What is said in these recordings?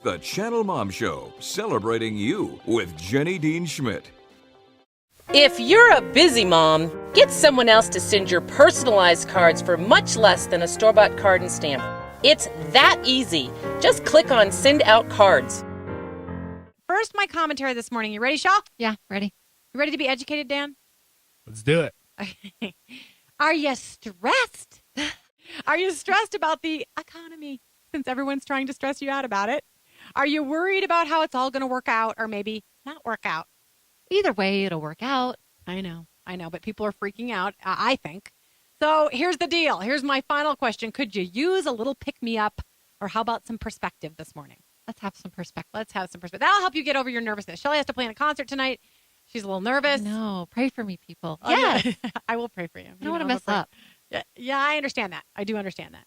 The Channel Mom Show, celebrating you with Jenny Dean Schmidt. If you're a busy mom, get someone else to send your personalized cards for much less than a store-bought card and stamp. It's that easy. Just click on Send Out Cards. First, my commentary this morning. You ready, Shaw? Yeah, ready. You ready to be educated, Dan? Let's do it. Okay. Are you stressed? Are you stressed about the economy since everyone's trying to stress you out about it? Are you worried about how it's all going to work out or maybe not work out? Either way, it'll work out. I know, but people are freaking out, I think. So here's the deal. Here's my final question. Could you use a little pick-me-up, or how about some perspective this morning? Let's have some perspective. That'll help you get over your nervousness. Shelley has to play in a concert tonight. She's a little nervous. No, pray for me, people. Oh, yes. yeah. I will pray for you. I don't want to mess up. Yeah, I understand that. I do understand that.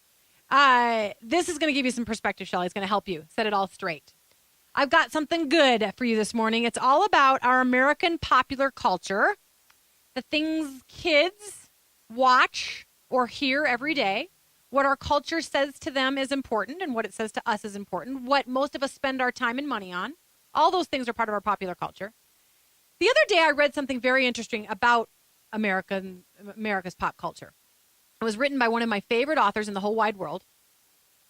This is going to give you some perspective, Shelley. It's going to help you set it all straight. I've got something good for you this morning. It's all about our American popular culture, the things kids watch or hear every day, what our culture says to them is important and what it says to us is important, what most of us spend our time and money on. All those things are part of our popular culture. The other day, I read something very interesting about America's pop culture. It was written by one of my favorite authors in the whole wide world.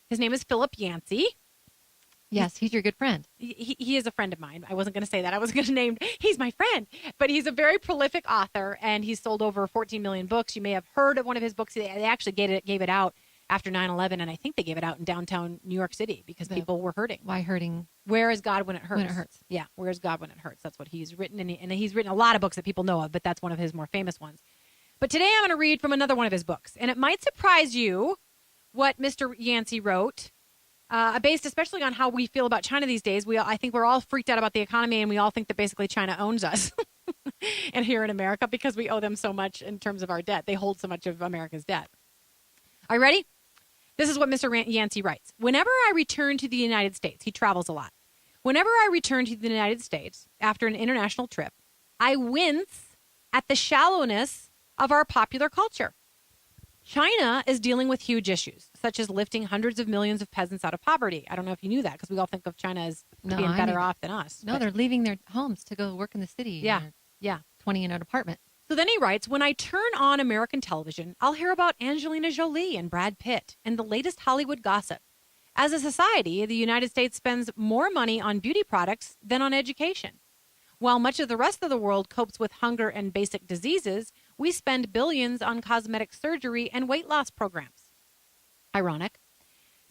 His name is Philip Yancey. Yes, he's your good friend. He is a friend of mine. I wasn't going to say that. I was going to name, he's my friend. But he's a very prolific author, and he's sold over 14 million books. You may have heard of one of his books. They actually gave it out after 9/11, and I think they gave it out in downtown New York City because people were hurting. Why hurting? Where is God when it hurts? When it hurts. Yeah, where is God when it hurts? That's what he's written, and he's written a lot of books that people know of, but that's one of his more famous ones. But today I'm going to read from another one of his books, and it might surprise you what Mr. Yancey wrote, based especially on how we feel about China these days. I think we're all freaked out about the economy, and we all think that basically China owns us and here in America because we owe them so much in terms of our debt. They hold so much of America's debt. Are you ready? This is what Mr. Yancey writes. Whenever I return to the United States, he travels a lot. Whenever I return to the United States after an international trip, I wince at the shallowness of our popular culture. China is dealing with huge issues, such as lifting hundreds of millions of peasants out of poverty. I don't know if you knew that, because we all think of China as being better off than us. No, they're leaving their homes to go work in the city. Yeah. 20 in an apartment. So then he writes, when I turn on American television, I'll hear about Angelina Jolie and Brad Pitt and the latest Hollywood gossip. As a society, the United States spends more money on beauty products than on education. While much of the rest of the world copes with hunger and basic diseases, we spend billions on cosmetic surgery and weight loss programs. Ironic.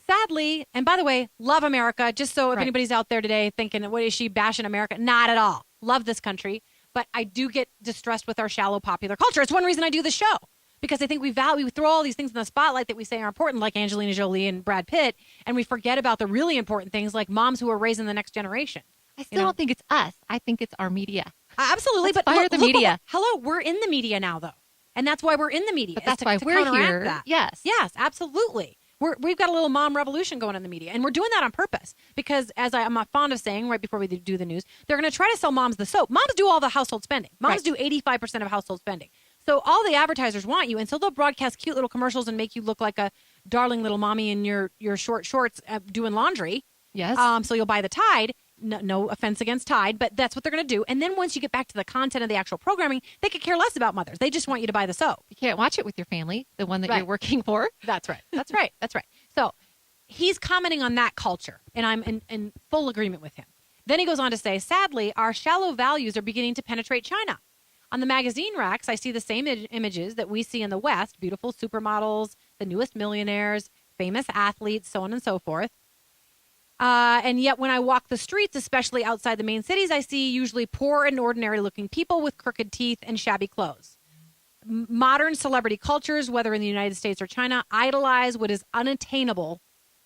Sadly, and by the way, love America, just so if anybody's out there today thinking, what is she bashing America? Not at all. Love this country. But I do get distressed with our shallow popular culture. It's one reason I do the show, because I think we throw all these things in the spotlight that we say are important, like Angelina Jolie and Brad Pitt, and we forget about the really important things like moms who are raising the next generation. I still don't think it's us. I think it's our media. Absolutely. Let's fire the media. Hello, we're in the media now, though. And that's why we're in the media. But that's why we're here. That. Yes. Yes, absolutely. We've got a little mom revolution going in the media, and we're doing that on purpose because, as I'm fond of saying right before we do the news, they're going to try to sell moms the soap. Moms do all the household spending. Moms do 85% of household spending. So all the advertisers want you, and so they'll broadcast cute little commercials and make you look like a darling little mommy in your short shorts doing laundry. Yes. So you'll buy the Tide. No offense against Tide, but that's what they're going to do. And then once you get back to the content of the actual programming, they could care less about mothers. They just want you to buy the soap. You can't watch it with your family, the one that you're working for. That's right. That's right. So he's commenting on that culture, and I'm in full agreement with him. Then he goes on to say, sadly, our shallow values are beginning to penetrate China. On the magazine racks, I see the same images that we see in the West, beautiful supermodels, the newest millionaires, famous athletes, so on and so forth. And yet when I walk the streets, especially outside the main cities, I see usually poor and ordinary looking people with crooked teeth and shabby clothes. Modern celebrity cultures, whether in the United States or China, idolize what is unattainable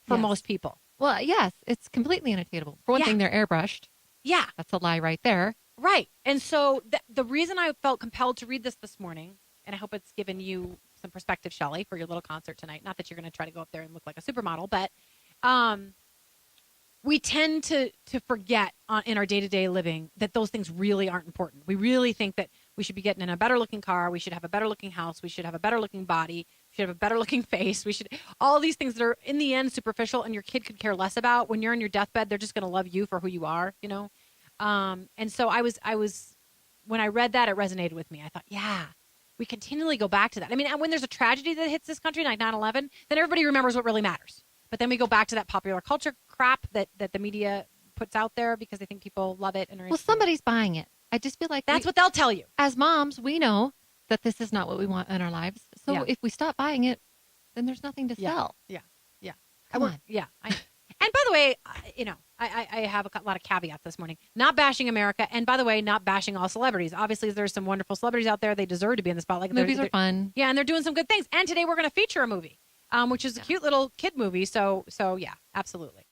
for most people. Well, yes, it's completely unattainable. For one thing, they're airbrushed. Yeah. That's a lie right there. Right. And so the reason I felt compelled to read this morning, and I hope it's given you some perspective, Shelley, for your little concert tonight. Not that you're going to try to go up there and look like a supermodel, but we tend to forget in our day-to-day living that those things really aren't important. We really think that we should be getting in a better-looking car. We should have a better-looking house. We should have a better-looking body. We should have a better looking face. We should, all these things that are in the end superficial and your kid could care less about. When you're on your deathbed, they're just going to love you for who you are, you know? And so I was, when I read that, it resonated with me. I thought, yeah, we continually go back to that. I mean, when there's a tragedy that hits this country, like 9/11, then everybody remembers what really matters. But then we go back to that popular culture crap that the media puts out there because they think people love it. And well, somebody's buying it. I just feel like that's what they'll tell you. As moms, we know that this is not what we want in our lives. So if we stop buying it, then there's nothing to sell. Yeah. Come on. Yeah. And by the way, you know, I have a lot of caveats this morning. Not bashing America. And by the way, not bashing all celebrities. Obviously, there's some wonderful celebrities out there. They deserve to be in the spotlight. Movies are fun. Yeah, and they're doing some good things. And today we're going to feature a movie, which is a cute little kid movie. So yeah, absolutely.